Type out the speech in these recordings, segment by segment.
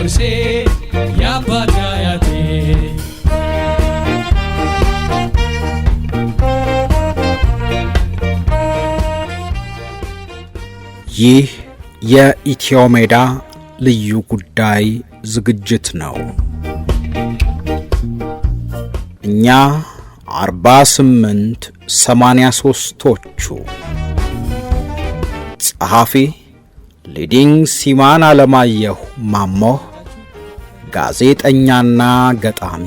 ውርሴ ያባቴ አያቴ ይህ የኢትዮሜዳ ልዩ ጉዳይ ዝግጅት ነው። እኛ 4883ቶቹ ጸሐፊ ሊዲንግ ሲማን አለማየሁ ማሞ፣ ጋዜጠኛና ገጣሚ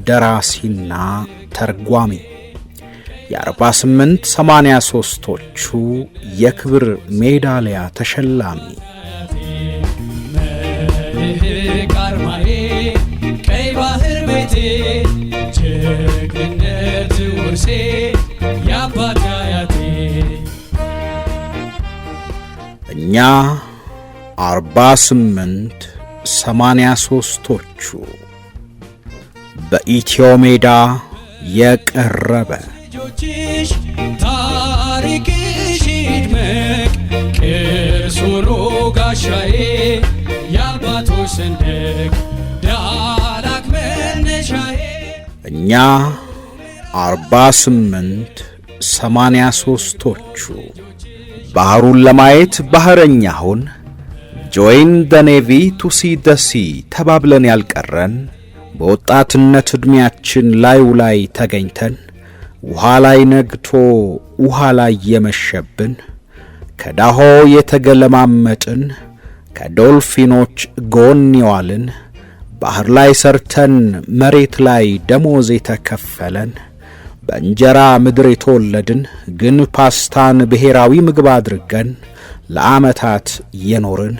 ደራሲና ተርጓሚ የ4883ቶቹ የክብር ሜዳሊያ ተሸላሚ ቃርማዬ ቀይ ባህር ቤቴ ጀግንነት ውርሴ ያባቴ አያቴ እኛ 4883ቶቹ በኢትዮሜዳ የቀረበ ልጆችሽ ታሪክሽ ይድመቅ ቅርስ ሆኖ ጋሻዬ የአባቶች ሰንደቅ ዳላክ መነሻዬ እኛ 4883ቶቹ ባህሩን ለማየት ባህረኛ ሁን ጆይን ዘ ኔቪ ቱ ሲ ዘ ሲ ተባብለን ያልቀረን በወጣትነት ዕድሜያችን ላይ ተገኝተን ውሃ ላይ ነግቶ ውሃ ላይ የመሸብን ከዳሆ የተገለማመጥን ከዶልፊኖች ጎን የዋልን ባህር ላይ ሰርተን መሬት ላይ ደሞዝ የተከፈለን በእንጀራ ምድር የተወለድን ግን ፓስታን ብሔራዊ ምግብ አድርገን ለዓመታት የኖርን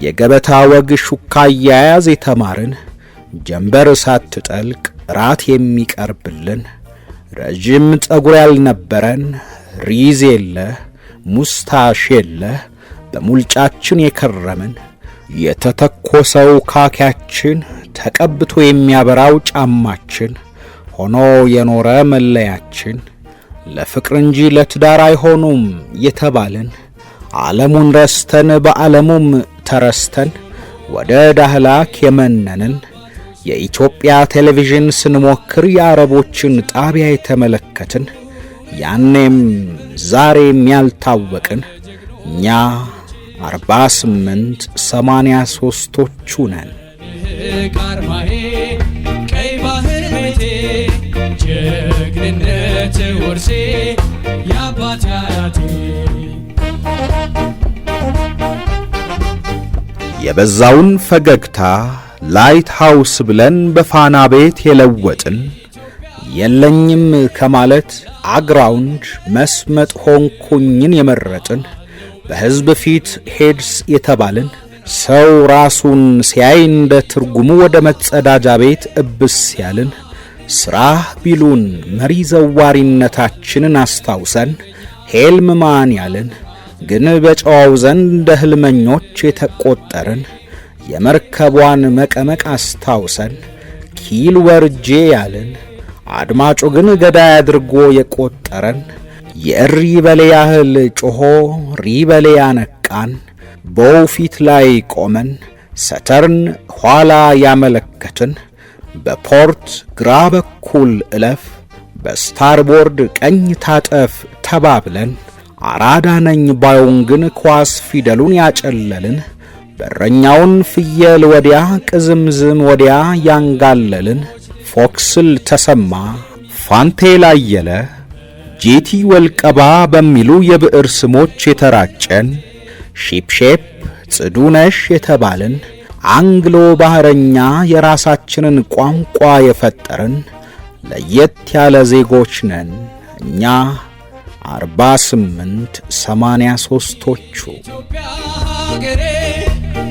የገበታ ወግ ሹካ አያያዝ የተማርን ጀንበር ሳትጠልቅ ራት የሚቀርብልን ረጅም ጸጉር ያልነበረን ሪዝ የለ ሙስታሽ የለ በሙልጫችን የከረምን የተተኮሰው ካኪያችን ተቀብቶ የሚያበራው ጫማችን ሆኖ የኖረ መለያችን ለፍቅር እንጂ ለትዳር አይሆኑም የተባልን ዓለሙን ረስተን በዓለሙም ተረስተን ወደ ዳህላክ የመነንን የኢትዮጵያ ቴሌቪዥን ስንሞክር የአረቦችን ጣቢያ የተመለከትን ያኔም ዛሬም ያልታወቅን እኛ 4883ቶቹ ነን። ቃርማዬ ቀይ ባህር ቤቴ ጀግንነት ውርሴ ያባቴ አያቴ የበዛውን ፈገግታ ላይት ሃውስ ብለን በፋና ቤት የለወጥን የለኝም ከማለት አግራውንድ መስመጥ ሆንኩኝን የመረጥን በሕዝብ ፊት ሄድስ የተባልን ሰው ራሱን ሲያይ እንደ ትርጉሙ ወደ መጸዳጃ ቤት እብስ ያልን ሥራ ቢሉን መሪ ዘዋሪነታችንን አስታውሰን ሄልም ማን ያልን ግን በጨዋው ዘንድ እንደ ሕልመኞች የተቆጠርን የመርከቧን መቀመቅ አስታውሰን ኪል ወርጄ ያልን አድማጩ ግን ገዳይ አድርጎ የቆጠረን የእሪ በሌ ያህል ጮሆ ሪበሌ ያነቃን በውፊት ላይ ቆመን ሰተርን ኋላ ያመለከትን በፖርት ግራ በኩል እለፍ በስታርቦርድ ቀኝ ታጠፍ ተባብለን አራዳ ነኝ ባዩን ግን ኳስ ፊደሉን ያጨለልን በረኛውን ፍየል ወዲያ ቅዝምዝም ወዲያ ያንጋለልን ፎክስል ተሰማ ፋንቴል አየለ ጄቲ ወልቀባ በሚሉ የብዕር ስሞች የተራጨን ሺፕሼፕ ጽዱነሽ የተባልን አንግሎ ባህረኛ የራሳችንን ቋንቋ የፈጠርን ለየት ያለ ዜጎች ነን እኛ 4883ቶቹ ኢትዮጵያ ሀገሬ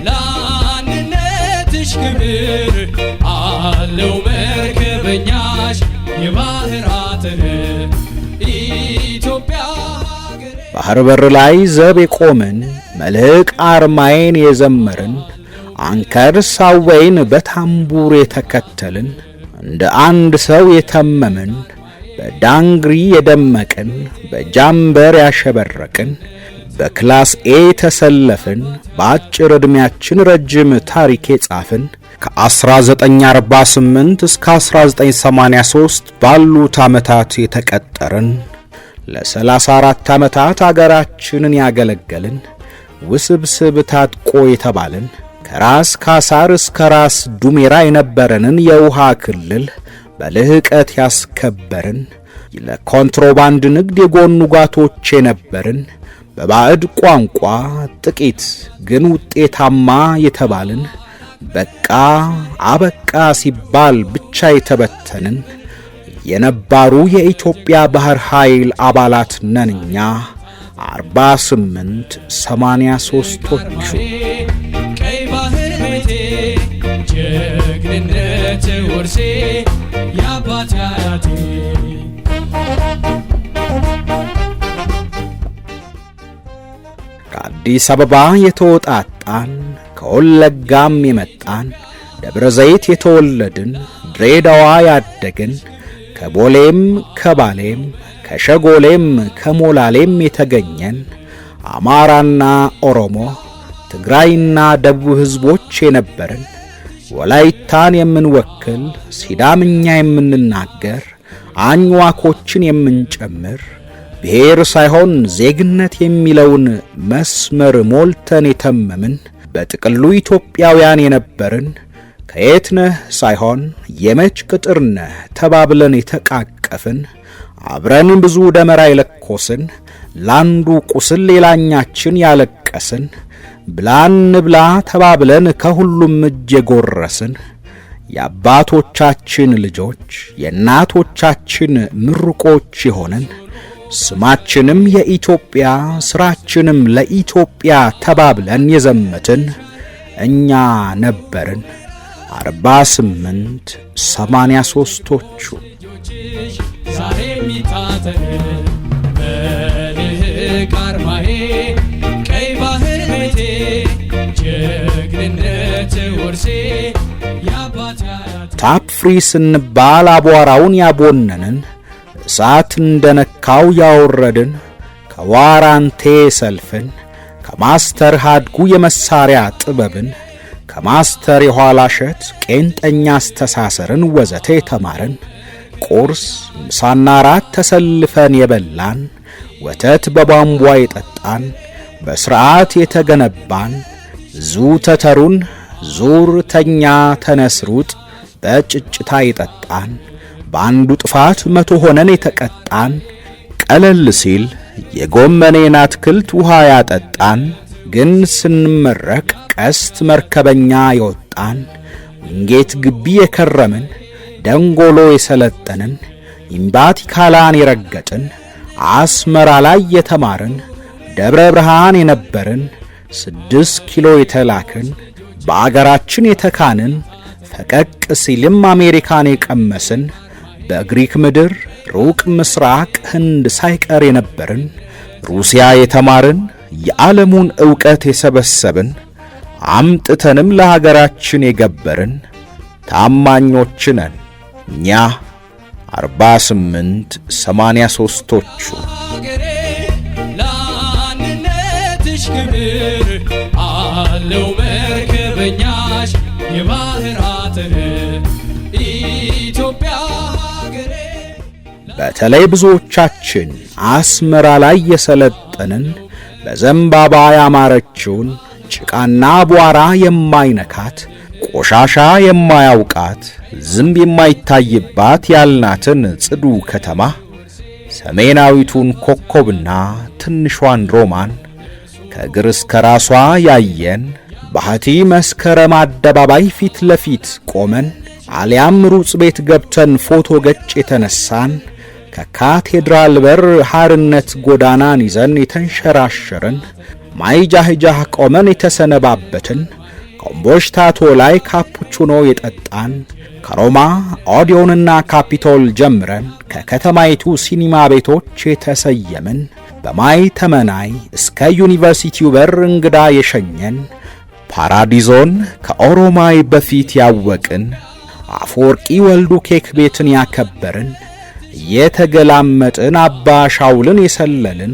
ለአንድነትሽ ክብር አለው መርከበኛሽ የባህር አጥር ኢትዮጵያ ሀገሬ ባህር በር ላይ ዘብ የቆምን መልሕቅ አርማዬን የዘመርን አንከር ሳወይን በታምቡር የተከተልን እንደ አንድ ሰው የተመምን በዳንግሪ የደመቅን በጃምበር ያሸበረቅን በክላስ ኤ ተሰለፍን። በአጭር ዕድሜያችን ረጅም ታሪክ የጻፍን ከ1948 እስከ 1983 ባሉት ዓመታት የተቀጠርን ለ34 ዓመታት አገራችንን ያገለገልን ውስብስብ ታጥቆ የተባልን ከራስ ካሳር እስከ ራስ ዱሜራ የነበረንን የውሃ ክልል በልህቀት ያስከበርን ለኮንትሮባንድ ንግድ የጎኑ ጋቶች የነበርን በባዕድ ቋንቋ ጥቂት ግን ውጤታማ የተባልን በቃ አበቃ ሲባል ብቻ የተበተንን የነባሩ የኢትዮጵያ ባህር ኃይል አባላት ነንኛ 4883ቶቹ። ቀይ ባህር ቤቴ ጀግንነት ወርሴ የአባት አያቴ ከአዲስ አበባ የተወጣጣን ከወለጋም የመጣን ደብረ ዘይት የተወለድን ድሬዳዋ ያደግን ከቦሌም ከባሌም ከሸጎሌም ከሞላሌም የተገኘን አማራና ኦሮሞ ትግራይና ደቡብ ሕዝቦች የነበርን ወላይታን የምንወክል ሲዳምኛ የምንናገር አኝዋኮችን የምንጨምር ብሔር ሳይሆን ዜግነት የሚለውን መስመር ሞልተን የተመምን በጥቅሉ ኢትዮጵያውያን የነበርን ከየት ነህ ሳይሆን የመች ቅጥር ነህ ተባብለን የተቃቀፍን አብረን ብዙ ደመራ የለኮስን ላንዱ ቁስል ሌላኛችን ያለቀስን ብላን ብላ ተባብለን ከሁሉም እጅ የጎረስን የአባቶቻችን ልጆች የእናቶቻችን ምርቆች የሆንን ስማችንም የኢትዮጵያ ስራችንም ለኢትዮጵያ ተባብለን የዘመትን እኛ ነበርን 4883ቶቹ። ዛሬ ሚታተን በልህቅ አርማዬ ቀይ ባህር ቤቴ ጀግንነት ወርሴ የአባት አያቴ ታፕ ፍሪ ስንባል አቧራውን ያቦነንን እሳት እንደነካው ያወረድን ከዋራንቴ ሰልፍን ከማስተር ሃድጉ የመሳሪያ ጥበብን ከማስተር የኋላሸት ቄንጠኛ አስተሳሰርን ወዘተ የተማርን ቁርስ ምሳና ራት ተሰልፈን የበላን ወተት በቧንቧ የጠጣን በስርዓት የተገነባን ዙ ተተሩን ዙር ተኛ ተነስሩጥ በጭጭታ የጠጣን በአንዱ ጥፋት 100 ሆነን የተቀጣን ቀለል ሲል የጎመኔን አትክልት ውሃ ያጠጣን ግን ስንመረቅ ቀስት መርከበኛ የወጣን ውንጌት ግቢ የከረምን ደንጎሎ የሰለጠንን ኢምባቲካላን የረገጥን አስመራ ላይ የተማርን ደብረ ብርሃን የነበርን 6 ኪሎ የተላክን በአገራችን የተካንን ፈቀቅ ሲልም አሜሪካን የቀመስን በግሪክ ምድር ሩቅ ምስራቅ ህንድ ሳይቀር የነበርን ሩሲያ የተማርን የዓለሙን ዕውቀት የሰበሰብን አምጥተንም ለሀገራችን የገበርን ታማኞች ነን እኛ 4883ቶቹ። ሀገሬ ለአንድነትሽ ክብር አለው መርከበኛሽ የባህር አጥር ኢትዮጵያ ሀገሬ። በተለይ ብዙዎቻችን አስመራ ላይ የሰለጠንን በዘንባባ ያማረችውን ጭቃና አቧራ የማይነካት ቆሻሻ የማያውቃት ዝንብ የማይታይባት ያልናትን ጽዱ ከተማ ሰሜናዊቱን ኮከብና ትንሿን ሮማን ከእግር እስከ ራሷ ያየን ባህቲ መስከረም አደባባይ ፊት ለፊት ቆመን አሊያም ሩጽ ቤት ገብተን ፎቶ ገጭ የተነሳን ከካቴድራል በር ሐርነት ጎዳናን ይዘን የተንሸራሸርን ማይጃህጃህ ቆመን የተሰነባበትን ኮምቦሽታቶ ላይ ካፑቹኖ የጠጣን ከሮማ ኦዲዮንና ካፒቶል ጀምረን ከከተማይቱ ሲኒማ ቤቶች የተሰየምን በማይ ተመናይ እስከ ዩኒቨርሲቲው በር እንግዳ የሸኘን ፓራዲዞን ከኦሮማይ በፊት ያወቅን አፈወርቂ ወልዱ ኬክ ቤትን ያከበርን የተገላመጥን አባ ሻውልን የሰለልን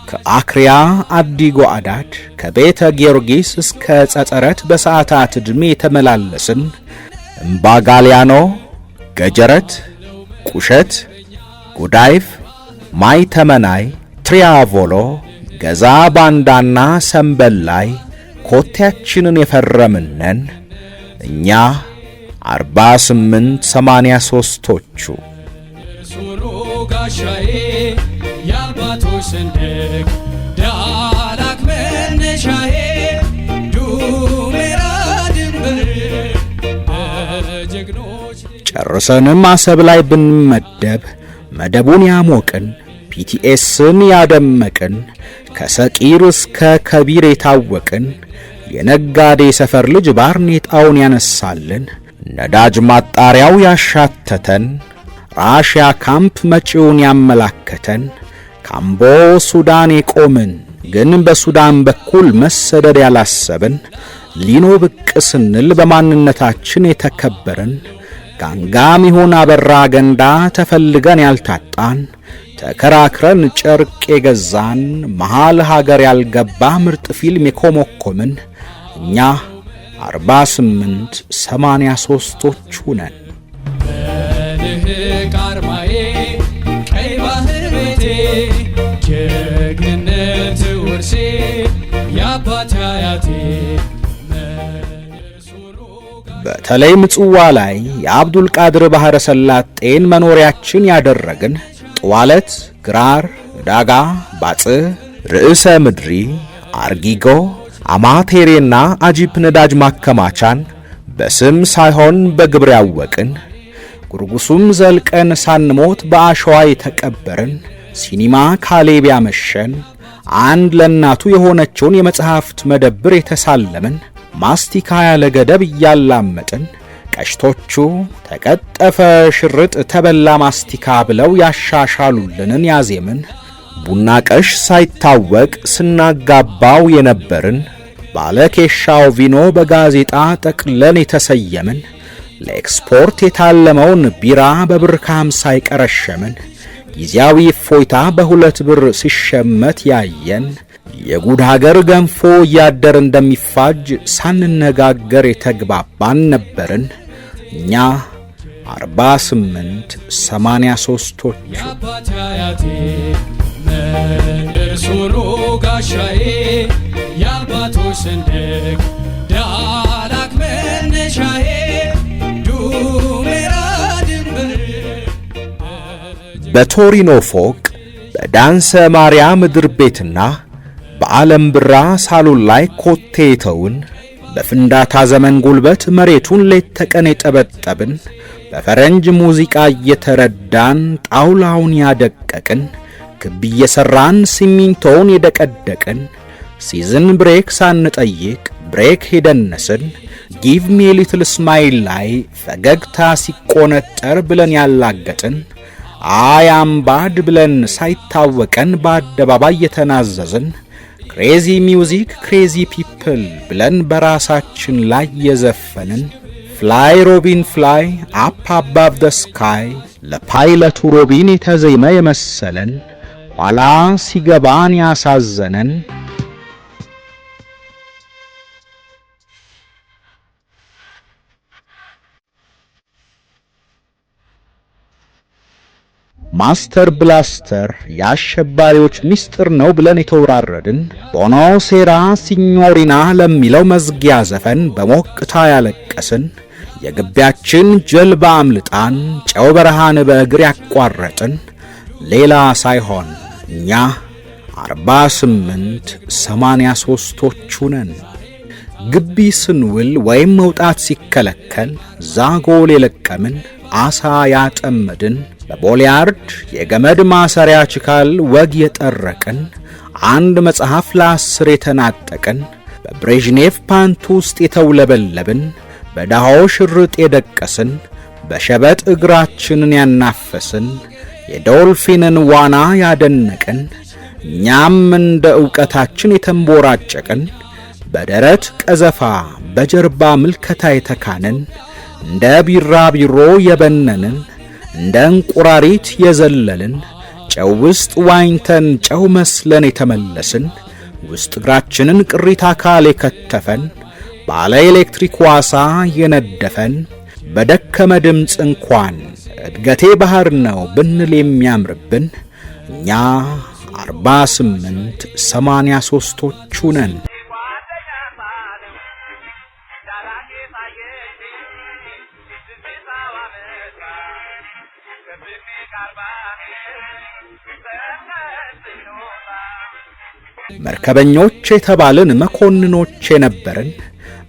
ከአክሪያ አዲጎ አዳድ ከቤተ ጊዮርጊስ እስከ ጸጸረት በሰዓታት ዕድሜ የተመላለስን እምባጋሊያኖ፣ ገጀረት፣ ቁሸት፣ ጉዳይፍ፣ ማይተመናይ፣ ትሪያቮሎ፣ ገዛ ባንዳና ሰንበላይ ኮቴያችንን የፈረምነን እኛ 4883ቶቹ ሱሩ ጋሻዬ የአባቶች ሰንደቅ ዳላክ መነሻዬ ዱሜራ ድንበር በጀግኖች ጨርሰንም አሰብ ላይ ብንመደብ መደቡን ያሞቅን ፒቲኤስን ያደመቅን ከሰቂር እስከ ከቢር የታወቅን የነጋዴ ሰፈር ልጅ ባርኔጣውን ያነሳልን ነዳጅ ማጣሪያው ያሻተተን ራሽያ ካምፕ መጪውን ያመላከተን ካምቦ ሱዳን የቆምን ግን በሱዳን በኩል መሰደድ ያላሰብን ሊኖ ብቅ ስንል በማንነታችን የተከበርን ጋንጋም ይሁን አበራ ገንዳ ተፈልገን ያልታጣን ተከራክረን ጨርቅ የገዛን መሃል ሀገር ያልገባ ምርጥ ፊልም የኮመኮምን እኛ 4883ቶቹ ነን። በልህቅ አርማዬ ቀይ ባህር ቤቴ ጀግንነት ውርሴ የአባት አያቴ በተለይ ምጽዋ ላይ የአብዱል ቃድር ባህረ ሰላጤን መኖሪያችን ያደረግን ጧለት፣ ግራር፣ ዳጋ፣ ባጽህ፣ ርዕሰ ምድሪ፣ አርጊጎ፣ አማቴሬና አጂፕ ነዳጅ ማከማቻን በስም ሳይሆን በግብር ያወቅን ጉርጉሱም ዘልቀን ሳንሞት በአሸዋ የተቀበርን ሲኒማ ካሌብ ያመሸን አንድ ለናቱ የሆነችውን የመጽሐፍት መደብር የተሳለምን ማስቲካ ያለ ገደብ እያላመጥን ቀሽቶቹ ተቀጠፈ ሽርጥ ተበላ ማስቲካ ብለው ያሻሻሉልንን ያዜምን ቡና ቀሽ ሳይታወቅ ስናጋባው የነበርን ባለኬሻው ቪኖ በጋዜጣ ጠቅለን የተሰየምን ለኤክስፖርት የታለመውን ቢራ በብር ከ50 ሳይቀረሸምን ጊዜያዊ እፎይታ በ2 ብር ሲሸመት ያየን የጉድ ሀገር ገንፎ እያደር እንደሚፋጅ ሳንነጋገር የተግባባን ነበርን እኛ 4883ቶቹ የአባት አያቴ መንደር ሱሩ ጋሻዬ የአባቶች ሰንደቅ ዳላክ መነሻዬ ዱሜራ ድንበር በቶሪኖ ፎቅ በዳንሰ ማርያም ምድር ቤትና በዓለም ብራ ሳሎን ላይ ኮቴተውን በፍንዳታ ዘመን ጉልበት መሬቱን ሌት ተቀን የጠበጠብን በፈረንጅ ሙዚቃ እየተረዳን ጣውላውን ያደቀቅን ክብ እየሰራን ሲሚንቶውን የደቀደቅን ሲዝን ብሬክ ሳንጠይቅ ብሬክ ሄደነስን ጊቭ ሚ ሊትል ስማይል ላይ ፈገግታ ሲቆነጠር ብለን ያላገጥን አያም ባድ ብለን ሳይታወቀን በአደባባይ የተናዘዝን ክሬዚ ሚውዚክ ክሬዚ ፒፕል ብለን በራሳችን ላይ የዘፈንን ፍላይ ሮቢን ፍላይ አፕ አባቭ ደ ስካይ ለፓይለቱ ሮቢን የተዜመ የመሰለን ኋላ ሲገባን ያሳዘነን ማስተር ብላስተር የአሸባሪዎች ሚስጥር ነው ብለን የተወራረድን ቦኖ ሴራ ሲኞሪና ለሚለው መዝጊያ ዘፈን በሞቅታ ያለቀስን የግቢያችን ጀልባ አምልጣን ጨው በረሃን በእግር ያቋረጥን ሌላ ሳይሆን እኛ 4883ቶቹ ነን። ግቢ ስንውል ወይም መውጣት ሲከለከል ዛጎል የለቀምን አሳ ያጠመድን በቦሊያርድ የገመድ ማሰሪያ ችካል ወግ የጠረቅን አንድ መጽሐፍ ለ10 የተናጠቅን በብሬዥኔቭ ፓንት ውስጥ የተውለበለብን በዳሆ ሽርጥ የደቀስን በሸበጥ እግራችንን ያናፈስን የዶልፊንን ዋና ያደነቅን እኛም እንደ ዕውቀታችን የተንቦራጨቅን በደረት ቀዘፋ በጀርባ ምልከታ የተካንን እንደ ቢራቢሮ የበነንን እንደ እንቁራሪት የዘለልን ጨው ውስጥ ዋኝተን ጨው መስለን የተመለስን ውስጥ እግራችንን ቅሪት አካል የከተፈን ባለ ኤሌክትሪክ ዋሳ የነደፈን በደከመ ድምፅ እንኳን እድገቴ ባህር ነው ብንል የሚያምርብን እኛ 48 83ቶቹ ነን። መርከበኞች የተባልን መኮንኖች የነበርን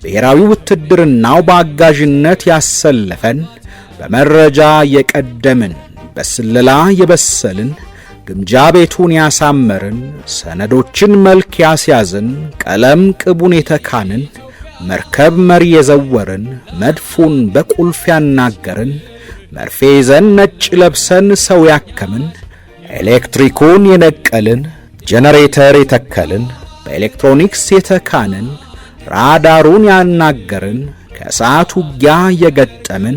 ብሔራዊ ውትድርናው በአጋዥነት ያሰለፈን በመረጃ የቀደምን በስለላ የበሰልን ግምጃ ቤቱን ያሳመርን ሰነዶችን መልክ ያስያዝን ቀለም ቅቡን የተካንን መርከብ መሪ የዘወርን መድፉን በቁልፍ ያናገርን መርፌ ይዘን ነጭ ለብሰን ሰው ያከምን ኤሌክትሪኩን የነቀልን ጄኔሬተር የተከልን በኤሌክትሮኒክስ የተካንን ራዳሩን ያናገርን ከሰዓት ውጊያ የገጠምን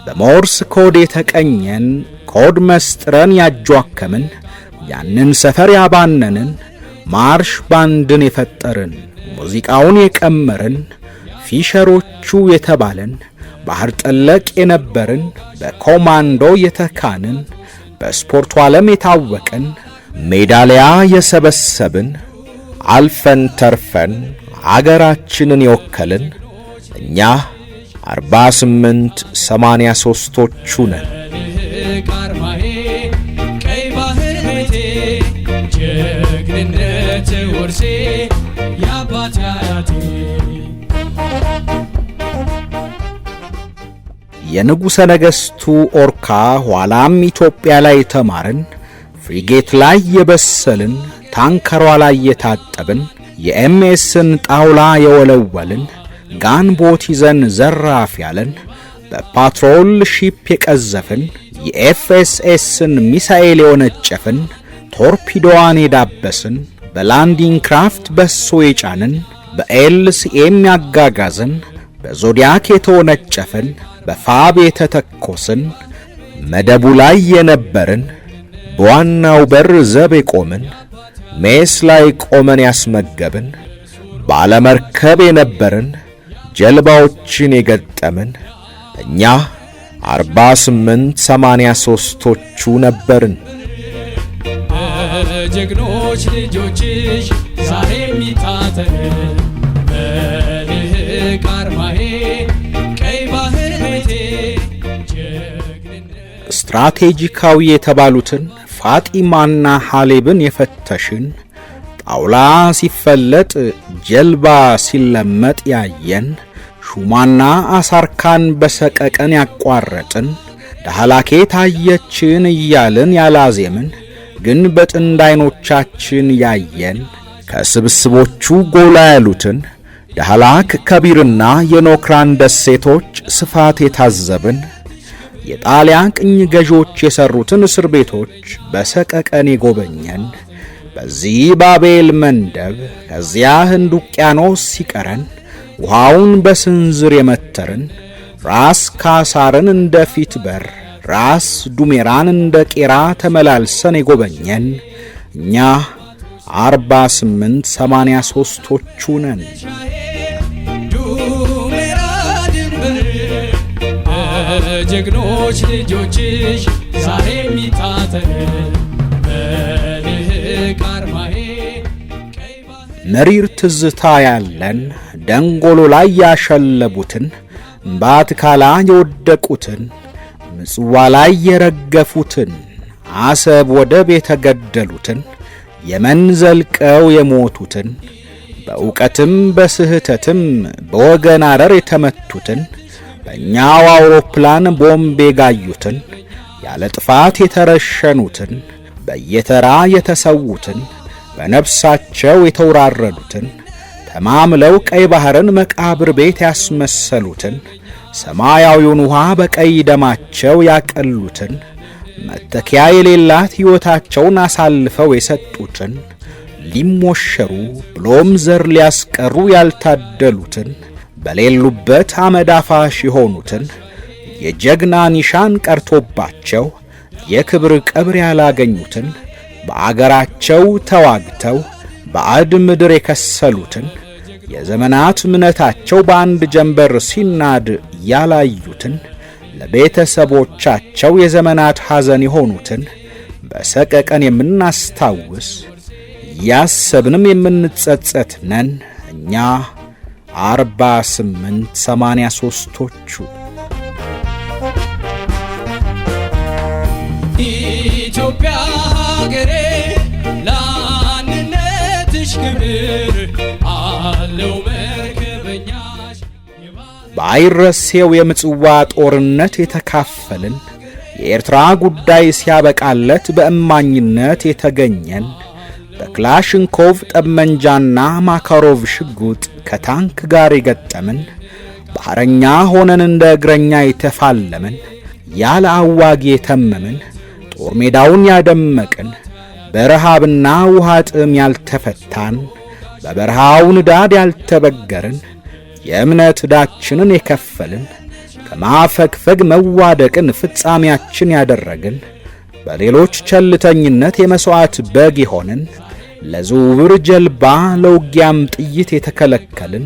በሞርስ ኮድ የተቀኘን ኮድ መስጥረን ያጇከምን ያንን ሰፈር ያባነንን ማርሽ ባንድን የፈጠርን ሙዚቃውን የቀመርን ፊሸሮቹ የተባለን ባህር ጠለቅ የነበርን በኮማንዶ የተካንን በስፖርቱ ዓለም የታወቅን ሜዳሊያ የሰበሰብን አልፈን ተርፈን አገራችንን የወከልን እኛ 48 83ቶቹ ነን። ካርማዬ ቀይ ባህር ቤቴ ጀግንነት ወርሴ ያባት ያያቴ የንጉሠ ነገሥቱ ኦርካ ኋላም ኢትዮጵያ ላይ ተማርን ፍሪጌት ላይ የበሰልን ታንከሯ ላይ የታጠብን የኤምኤስን ጣውላ የወለወልን ጋንቦት ይዘን ዘራፍ ያለን በፓትሮል ሺፕ የቀዘፍን የኤፍኤስኤስን ሚሳኤል የወነጨፍን ቶርፒዶዋን የዳበስን በላንዲንግ ክራፍት በሶ የጫንን በኤልሲኤም ያጋጋዝን በዞዲያክ የተወነጨፍን በፋብ የተተኮስን መደቡ ላይ የነበርን በዋናው በር ዘብ የቆምን ሜስ ላይ ቆመን ያስመገብን ባለመርከብ የነበርን ጀልባዎችን የገጠምን እኛ 48 83ቶቹ ነበርን። ጀግኖች ልጆችሽ ዛሬ የሚታተን መልህቅ አርማዬ ቀይ ባህር ቤቴ ስትራቴጂካዊ የተባሉትን ፋጢማና ሐሌብን የፈተሽን ጣውላ ሲፈለጥ ጀልባ ሲለመጥ ያየን ሹማና አሳርካን በሰቀቀን ያቋረጥን ዳህላኬ ታየችን እያልን ያላዜምን ግን በጥንድ አይኖቻችን ያየን ከስብስቦቹ ጎላ ያሉትን ዳህላክ ከቢርና የኖክራን ደሴቶች ስፋት የታዘብን የጣሊያን ቅኝ ገዦች የሰሩትን እስር ቤቶች በሰቀቀን የጎበኘን በዚህ ባቤል መንደብ ከዚያ ህንድ ውቅያኖስ ሲቀረን ውሃውን በስንዝር የመተርን ራስ ካሳርን እንደ ፊት በር ራስ ዱሜራን እንደ ቄራ ተመላልሰን የጎበኘን እኛ 48 83ቶቹ ነን። ጀግኖች ልጆችሽ ዛሬ የሚታተን መልህቅ አርማዬ መሪር ትዝታ ያለን ደንጎሎ ላይ ያሸለቡትን ባትካላ የወደቁትን ምጽዋ ላይ የረገፉትን አሰብ ወደብ የተገደሉትን የመን ዘልቀው የሞቱትን በእውቀትም በስህተትም በወገን አረር የተመቱትን በእኛው አውሮፕላን ቦምብ የጋዩትን ያለ ጥፋት የተረሸኑትን በየተራ የተሰዉትን በነፍሳቸው የተውራረዱትን ተማምለው ቀይ ባህርን መቃብር ቤት ያስመሰሉትን ሰማያዊውን ውሃ በቀይ ደማቸው ያቀሉትን መተኪያ የሌላት ሕይወታቸውን አሳልፈው የሰጡትን ሊሞሸሩ ብሎም ዘር ሊያስቀሩ ያልታደሉትን በሌሉበት አመድ አፋሽ የሆኑትን የጀግና ኒሻን ቀርቶባቸው የክብር ቀብር ያላገኙትን በአገራቸው ተዋግተው ባዕድ ምድር የከሰሉትን የዘመናት እምነታቸው በአንድ ጀንበር ሲናድ ያላዩትን ለቤተሰቦቻቸው የዘመናት ሐዘን የሆኑትን በሰቀቀን የምናስታውስ ያሰብንም የምንጸጸት ነን እኛ 4883ቶቹ። ኢትዮጵያ ሀገሬ ለአንድነትሽ ክብር አለው መርከበኛሽ። በአይረሴው የምጽዋ ጦርነት የተካፈልን የኤርትራ ጉዳይ ሲያበቃለት በእማኝነት የተገኘን በክላሽንኮቭ ጠመንጃና ማካሮቭ ሽጉጥ ከታንክ ጋር የገጠምን ባህረኛ ሆነን እንደ እግረኛ የተፋለምን ያለ አዋጊ የተመምን ጦር ሜዳውን ያደመቅን በረሃብና ውሃ ጥም ያልተፈታን በበረሃው ንዳድ ያልተበገርን የእምነት ዕዳችንን የከፈልን ከማፈግፈግ መዋደቅን ፍጻሜያችን ያደረግን በሌሎች ቸልተኝነት የመሥዋዕት በግ የሆንን ለዝውውር ጀልባ ለውጊያም ጥይት የተከለከልን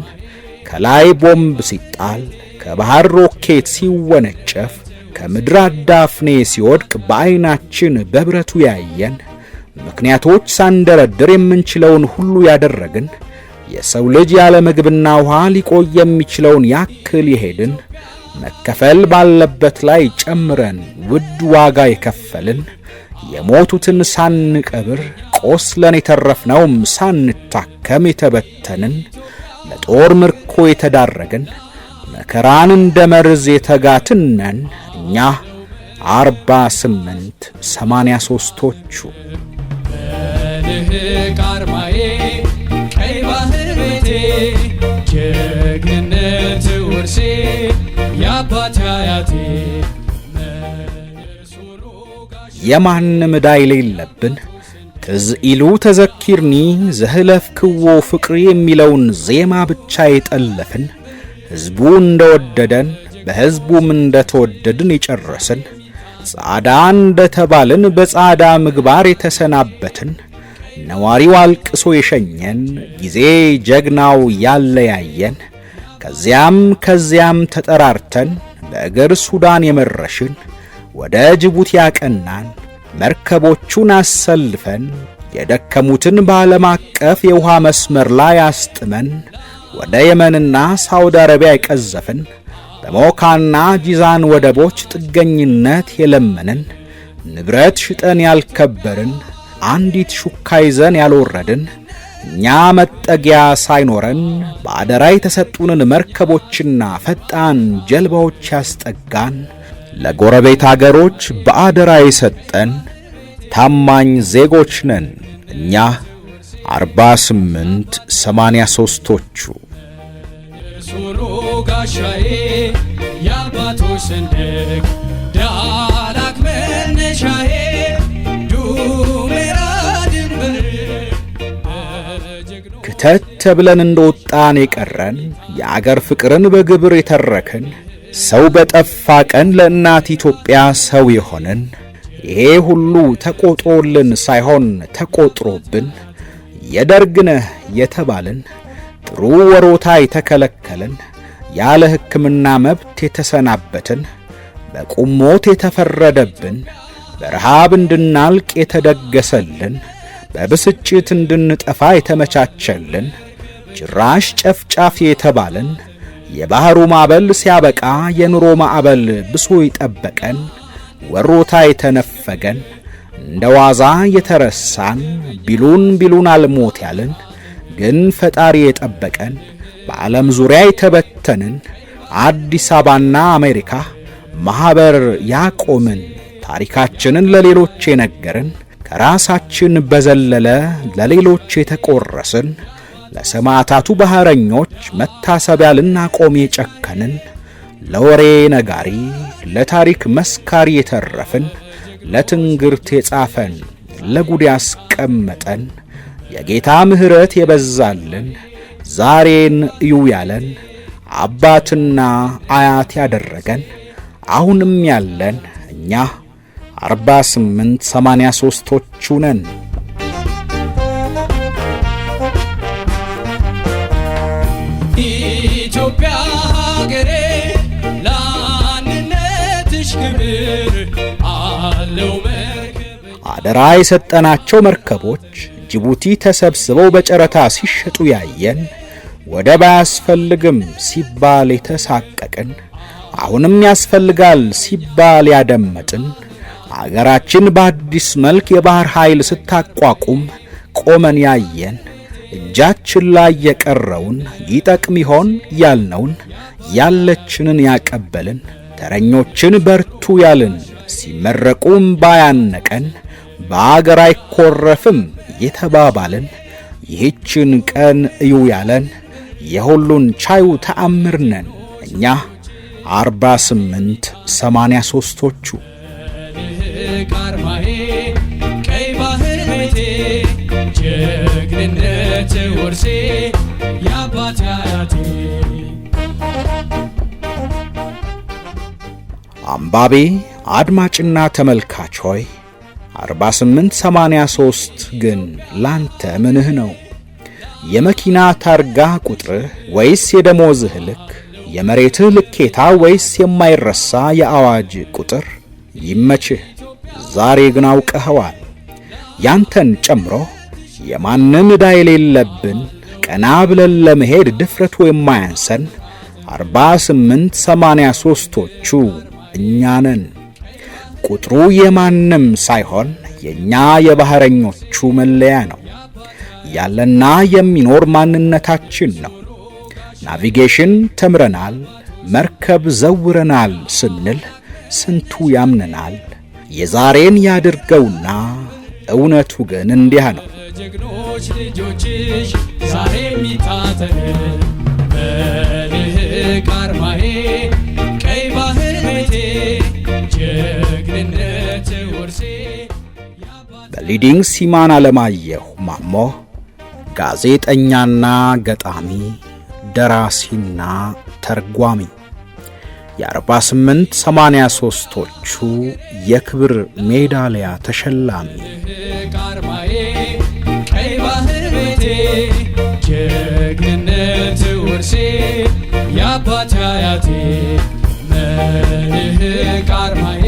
ከላይ ቦምብ ሲጣል ከባህር ሮኬት ሲወነጨፍ ከምድር አዳፍኔ ሲወድቅ በዐይናችን በብረቱ ያየን ምክንያቶች ሳንደረድር የምንችለውን ሁሉ ያደረግን የሰው ልጅ ያለ ምግብና ውሃ ሊቆይ የሚችለውን ያክል የሄድን መከፈል ባለበት ላይ ጨምረን ውድ ዋጋ የከፈልን የሞቱትን ሳንቀብር ቆስለን የተረፍነውም ሳንታከም የተበተንን ለጦር ምርኮ የተዳረግን መከራን እንደ መርዝ የተጋትን ነን እኛ 4883ቶቹ። በልህቅ አርማዬ ቀይ ባህር ቤቴ ጀግንነት ውርሴ የአባት አያቴ የማንም ዕዳ የሌለብን ትዝ ኢሉ ተዘኪርኒ ዘህለፍክዎ ፍቅሪ የሚለውን ዜማ ብቻ የጠለፍን ሕዝቡ እንደወደደን በሕዝቡም እንደተወደድን የጨረስን ጻዳ እንደተባልን በጻዳ ምግባር የተሰናበትን ነዋሪው አልቅሶ የሸኘን ጊዜ ጀግናው ያለያየን ከዚያም ተጠራርተን በእግር ሱዳን የመረሽን ወደ ጅቡቲ ያቀናን መርከቦቹን አሰልፈን የደከሙትን በዓለም አቀፍ የውሃ መስመር ላይ አስጥመን ወደ የመንና ሳውዲ አረቢያ የቀዘፍን በሞካና ጂዛን ወደቦች ጥገኝነት የለመንን ንብረት ሽጠን ያልከበርን አንዲት ሹካ ይዘን ያልወረድን እኛ መጠጊያ ሳይኖረን በአደራ የተሰጡንን መርከቦችና ፈጣን ጀልባዎች ያስጠጋን ለጎረቤት አገሮች በአደራ የሰጠን ታማኝ ዜጎች ነን እኛ 4883ቶቹ። ሱሩ ጋሻዬ የአባቶች ሰንደቅ ዳላክ መነሻዬ ዱሜራ ድንበር ክተት ተብለን እንደወጣን የቀረን የአገር ፍቅርን በግብር የተረክን ሰው በጠፋ ቀን ለእናት ኢትዮጵያ ሰው የሆንን ይሄ ሁሉ ተቆጥሮልን ሳይሆን ተቆጥሮብን የደርግነህ የተባልን ጥሩ ወሮታ የተከለከልን ያለ ሕክምና መብት የተሰናበትን በቁሞት የተፈረደብን በረሃብ እንድናልቅ የተደገሰልን በብስጭት እንድንጠፋ የተመቻቸልን ጭራሽ ጨፍጫፊ የተባልን የባህሩ ማዕበል ሲያበቃ የኑሮ ማዕበል ብሶ ይጠበቀን ወሮታ የተነፈገን እንደ ዋዛ የተረሳን ቢሉን አልሞት ያልን ግን ፈጣሪ የጠበቀን በዓለም ዙሪያ የተበተንን አዲስ አበባና አሜሪካ ማህበር ያቆምን ታሪካችንን ለሌሎች የነገርን ከራሳችን በዘለለ ለሌሎች የተቆረስን ለሰማዕታቱ ባህረኞች መታሰቢያ ልናቆም የጨከንን ለወሬ ነጋሪ ለታሪክ መስካሪ የተረፍን ለትንግርት የጻፈን ለጉድ ያስቀመጠን የጌታ ምሕረት የበዛልን ዛሬን እዩ ያለን አባትና አያት ያደረገን አሁንም ያለን እኛ 4883ቶቹ ነን። ክብር አለው መርከብ። አደራ የሰጠናቸው መርከቦች ጅቡቲ ተሰብስበው በጨረታ ሲሸጡ ያየን፣ ወደብ አያስፈልግም ሲባል የተሳቀቅን፣ አሁንም ያስፈልጋል ሲባል ያደመጥን፣ አገራችን በአዲስ መልክ የባህር ኃይል ስታቋቁም ቆመን ያየን፣ እጃችን ላይ የቀረውን ይጠቅም ይሆን ያልነውን ያለችንን ያቀበልን፣ ተረኞችን በርቱ ያልን ሲመረቁም ባያነቀን፣ በአገር አይኮረፍም የተባባልን፣ ይህችን ቀን እዩ ያለን የሁሉን ቻዩ ተአምር ነን እኛ 4883ቶቹ። ቃርማዬ ቀይ ባህር ቤቴ ጀግንነት ውርሴ የአባቴ አያቴ። አንባቢ አድማጭና ተመልካች ሆይ 4883 ግን ላንተ ምንህ ነው? የመኪና ታርጋ ቁጥርህ ወይስ የደሞዝህ ልክ? የመሬትህ ልኬታ ወይስ የማይረሳ የአዋጅ ቁጥር? ይመችህ፣ ዛሬ ግን አውቀኸዋል። ያንተን ጨምሮ የማንም ዕዳ የሌለብን ቀና ብለን ለመሄድ ድፍረቱ የማያንሰን 4883ቶቹ እኛ ነን። ቁጥሩ የማንም ሳይሆን የኛ የባህረኞቹ መለያ ነው። ያለና የሚኖር ማንነታችን ነው። ናቪጌሽን ተምረናል፣ መርከብ ዘውረናል ስንል ስንቱ ያምነናል። የዛሬን ያድርገውና እውነቱ ግን እንዲያ ነው። ጀግኖች ልጆችሽ ዛሬ የሚታተን መልህቅ አርማዬ ቀይ ባህር ቤቴ ጀግንነት ውርሴ። በሊዲንግ ሲማን አለማየሁ ማሞ ጋዜጠኛና ገጣሚ ደራሲና ተርጓሚ የ4883ቶቹ የክብር ሜዳሊያ ተሸላሚ ቃርማዬ ቀይ ባህር ቤቴ ጀግንነት ውርሴ የአባቴ አያቴ መልህቅ አርማዬ